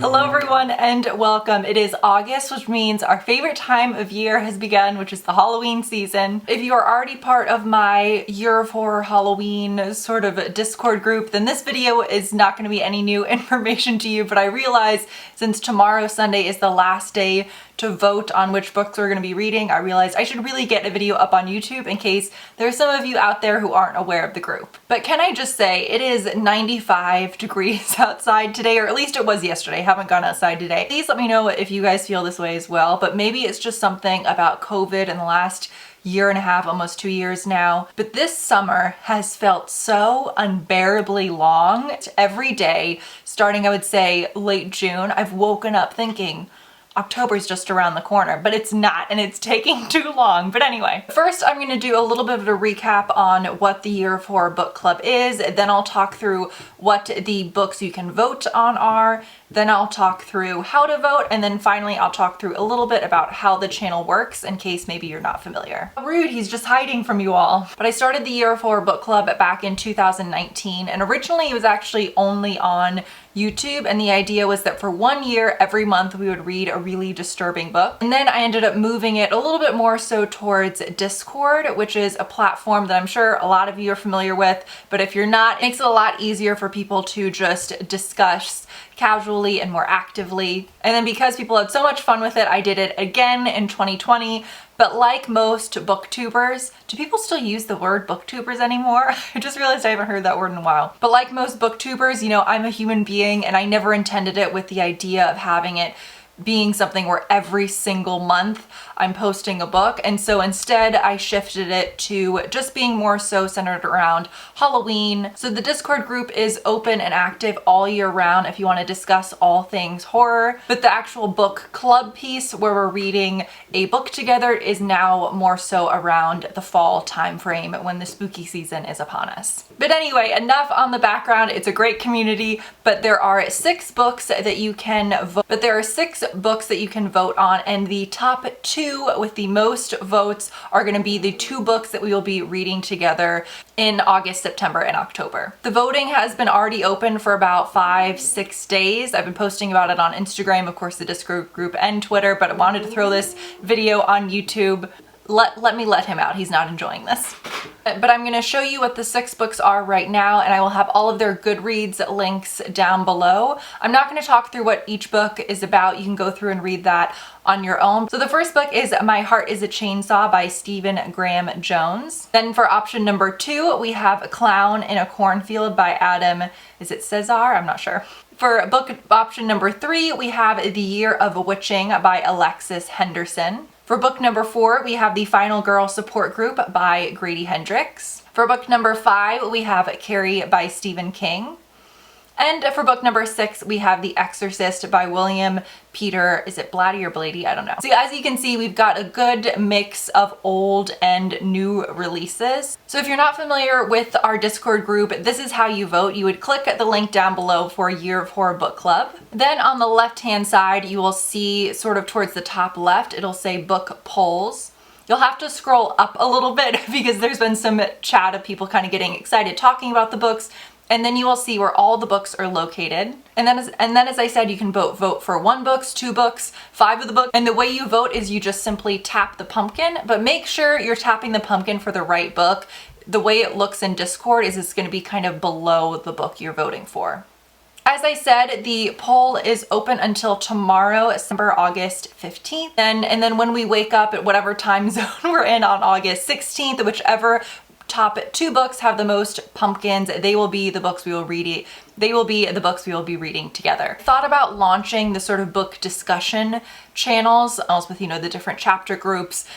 Hello everyone and welcome. It is August, which means our favorite time of year has begun, which is the Halloween season. If you are already part of my Year of Horror Halloween sort of Discord group, then this video is not going to be any new information to you, but I realize since tomorrow, Sunday, is the last day to vote on which books we're going to be reading, I realized I should really get a video up on YouTube in case there's some of you out there who aren't aware of the group. But can I just say, it is 95 degrees outside today, or at least it was yesterday. I haven't gone outside today. Please let me know if you guys feel this way as well, but maybe it's just something about COVID in the last year and a half, almost 2 years now. But this summer has felt so unbearably long. Every day, starting I would say late June, I've woken up thinking, October's just around the corner, but it's not, and it's taking too long. But anyway, first I'm going to do a little bit of a recap on what the Year of Horror Book Club is, then I'll talk through what the books you can vote on are, then I'll talk through how to vote, and then finally I'll talk through a little bit about how the channel works in case maybe you're not familiar. Rude, he's just hiding from you all. But I started the Year of Horror Book Club back in 2019, and originally it was actually only on YouTube, and the idea was that for 1 year, every month we would read a really disturbing book. And then I ended up moving it a little bit more so towards Discord, which is a platform that I'm sure a lot of you are familiar with, but if you're not, it makes it a lot easier for people to just discuss casually and more actively. And then because people had so much fun with it, I did it again in 2020. But like most booktubers, do people still use the word booktubers anymore? I just realized I haven't heard that word in a while. But like most booktubers, you know, I'm a human being and I never intended it with the idea of having it being something where every single month I'm posting a book. And so instead I shifted it to just being more so centered around Halloween. So the Discord group is open and active all year round if you want to discuss all things horror. But the actual book club piece where we're reading a book together is now more so around the fall time frame when the spooky season is upon us. But anyway, enough on the background. It's a great community, but there are 6 books that you can vote. On, and the top 2 with the most votes are going to be the 2 books that we will be reading together in August, September, and October. The voting has been already open for about 5-6 days. I've been posting about it on Instagram, of course, the Discord group, and Twitter, but I wanted to throw this video on YouTube. Let me let him out. He's not enjoying this. But I'm going to show you what the 6 books are right now, and I will have all of their Goodreads links down below. I'm not going to talk through what each book is about. You can go through and read that on your own. So the first book is My Heart is a Chainsaw by Stephen Graham Jones. Then for option number 2, we have A Clown in a Cornfield by Adam, is it Cesar? I'm not sure. For book option number 3, we have The Year of Witching by Alexis Henderson. For book number 4, we have The Final Girl Support Group by Grady Hendrix. For book number 5, we have Carrie by Stephen King. And for book number 6, we have The Exorcist by William Peter, is it Blatty or Blady? I don't know. So as you can see, we've got a good mix of old and new releases. So if you're not familiar with our Discord group, this is how you vote. You would click the link down below for Year of Horror Book Club. Then on the left-hand side, you will see sort of towards the top left, it'll say Book Polls. You'll have to scroll up a little bit because there's been some chat of people kind of getting excited talking about the books. And then you will see where all the books are located. And then as I said, you can vote for 1 book, 2 books, 5 of the books. And the way you vote is you just simply tap the pumpkin, but make sure you're tapping the pumpkin for the right book. The way it looks in Discord is it's going to be kind of below the book you're voting for. As I said, the poll is open until tomorrow, August 15th. And then when we wake up at whatever time zone we're in on August 16th, whichever top 2 books have the most pumpkins, they will be the books we will read. They will be the books we will be reading together. I thought about launching the sort of book discussion channels with, you know, the different chapter groups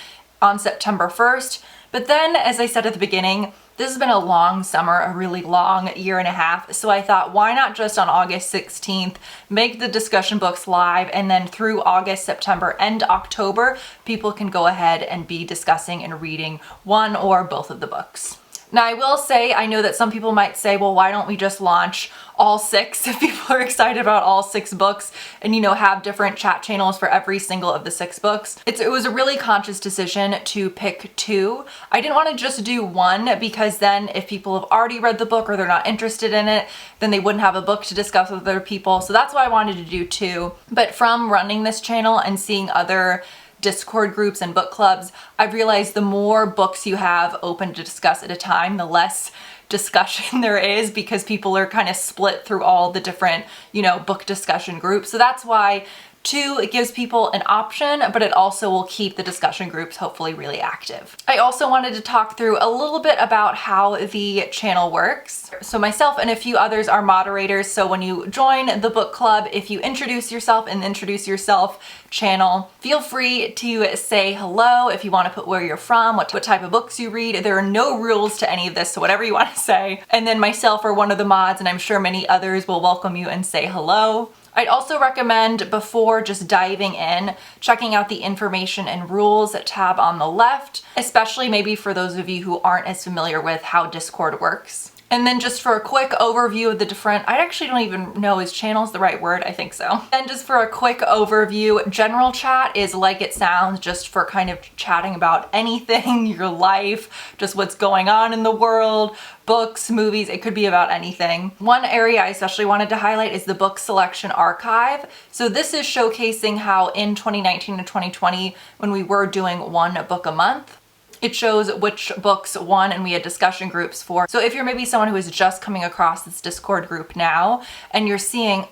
on September 1st. But then, as I said at the beginning, this has been a long summer, a really long year and a half. So I thought, why not just on August 16th, make the discussion books live, and then through August, September, and October, people can go ahead and be discussing and reading one or both of the books. Now I will say, I know that some people might say, well, why don't we just launch all 6 if people are excited about all 6 books and, you know, have different chat channels for every single of the 6 books. It was a really conscious decision to pick 2. I didn't want to just do 1 because then if people have already read the book or they're not interested in it, then they wouldn't have a book to discuss with other people. So that's why I wanted to do 2. But from running this channel and seeing other Discord groups and book clubs, I've realized the more books you have open to discuss at a time, the less discussion there is, because people are kind of split through all the different, you know, book discussion groups. So that's why 2, it gives people an option, but it also will keep the discussion groups hopefully really active. I also wanted to talk through a little bit about how the channel works. So myself and a few others are moderators, so when you join the book club, if you introduce yourself in the Introduce Yourself channel, feel free to say hello if you want to put where you're from, what type of books you read. There are no rules to any of this, so whatever you want to say. And then myself or one of the mods, and I'm sure many others, will welcome you and say hello. I'd also recommend, before just diving in, checking out the information and rules tab on the left, especially maybe for those of you who aren't as familiar with how Discord works. And then just for a quick overview of the different, I actually don't even know, is channels the right word? I think so. Then just for a quick overview, general chat is like it sounds, just for kind of chatting about anything, your life, just what's going on in the world, books, movies, it could be about anything. One area I especially wanted to highlight is the book selection archive. So this is showcasing how in 2019 and 2020, when we were doing 1 book a month, it shows which books won and we had discussion groups for. So if you're maybe someone who is just coming across this Discord group now and you're seeing,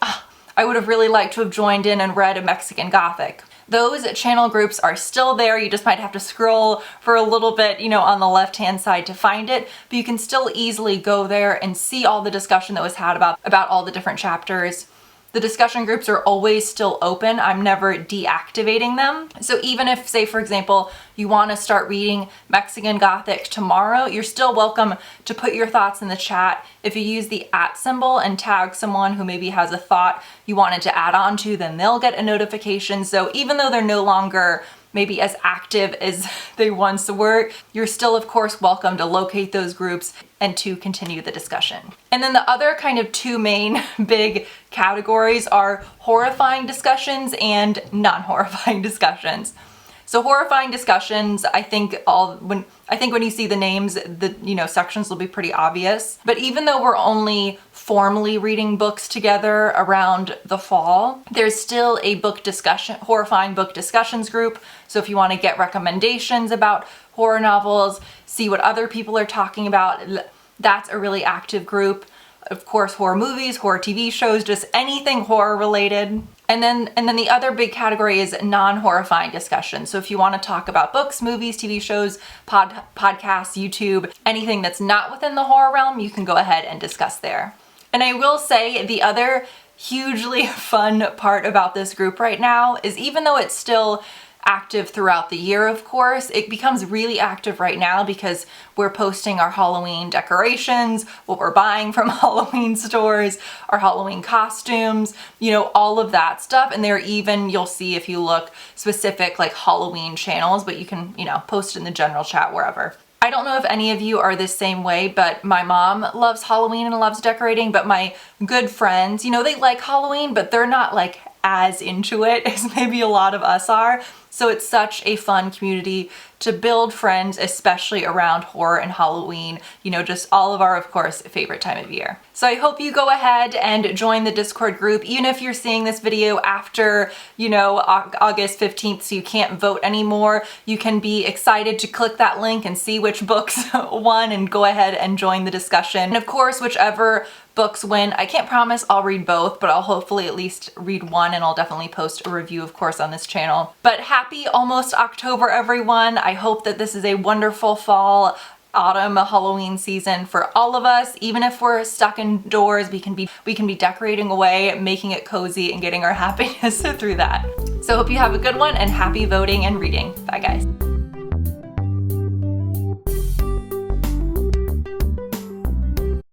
I would have really liked to have joined in and read a Mexican Gothic. Those channel groups are still there. You just might have to scroll for a little bit, you know, on the left-hand side to find it, but you can still easily go there and see all the discussion that was had about all the different chapters. The discussion groups are always still open. I'm never deactivating them. So even if, say for example, you want to start reading Mexican Gothic tomorrow, you're still welcome to put your thoughts in the chat. If you use the @ symbol and tag someone who maybe has a thought you wanted to add on to, then they'll get a notification. So even though they're no longer maybe as active as they once were, you're still of course welcome to locate those groups and to continue the discussion. And then the other kind of 2 main big categories are horrifying discussions and non-horrifying discussions. So horrifying discussions, I think when you see the names, the sections will be pretty obvious. But even though we're only formally reading books together around the fall, there's still a horrifying book discussions group. So if you want to get recommendations about horror novels, see what other people are talking about, that's a really active group. Of course, horror movies, horror TV shows, just anything horror related. And then the other big category is non-horrifying discussion. So if you want to talk about books, movies, TV shows, podcasts, YouTube, anything that's not within the horror realm, you can go ahead and discuss there. And I will say the other hugely fun part about this group right now is, even though it's still active throughout the year, of course, it becomes really active right now because we're posting our Halloween decorations, what we're buying from Halloween stores, our Halloween costumes, all of that stuff. And there are even, you'll see if you look, specific like Halloween channels, but you can, post in the general chat wherever. I don't know if any of you are the same way, but my mom loves Halloween and loves decorating, but my good friends, they like Halloween, but they're not like as into it as maybe a lot of us are. So it's such a fun community to build friends, especially around horror and Halloween, just all of our, of course, favorite time of year. So I hope you go ahead and join the Discord group, even if you're seeing this video after, August 15th, so you can't vote anymore. You can be excited to click that link and see which books won and go ahead and join the discussion. And of course, whichever books win, I can't promise I'll read both, but I'll hopefully at least read one, and I'll definitely post a review, of course, on this channel. But happy almost October, everyone. I hope that this is a wonderful fall, autumn, Halloween season for all of us. Even if we're stuck indoors, we can be decorating away, making it cozy, and getting our happiness through that. So hope you have a good one, and happy voting and reading. Bye guys.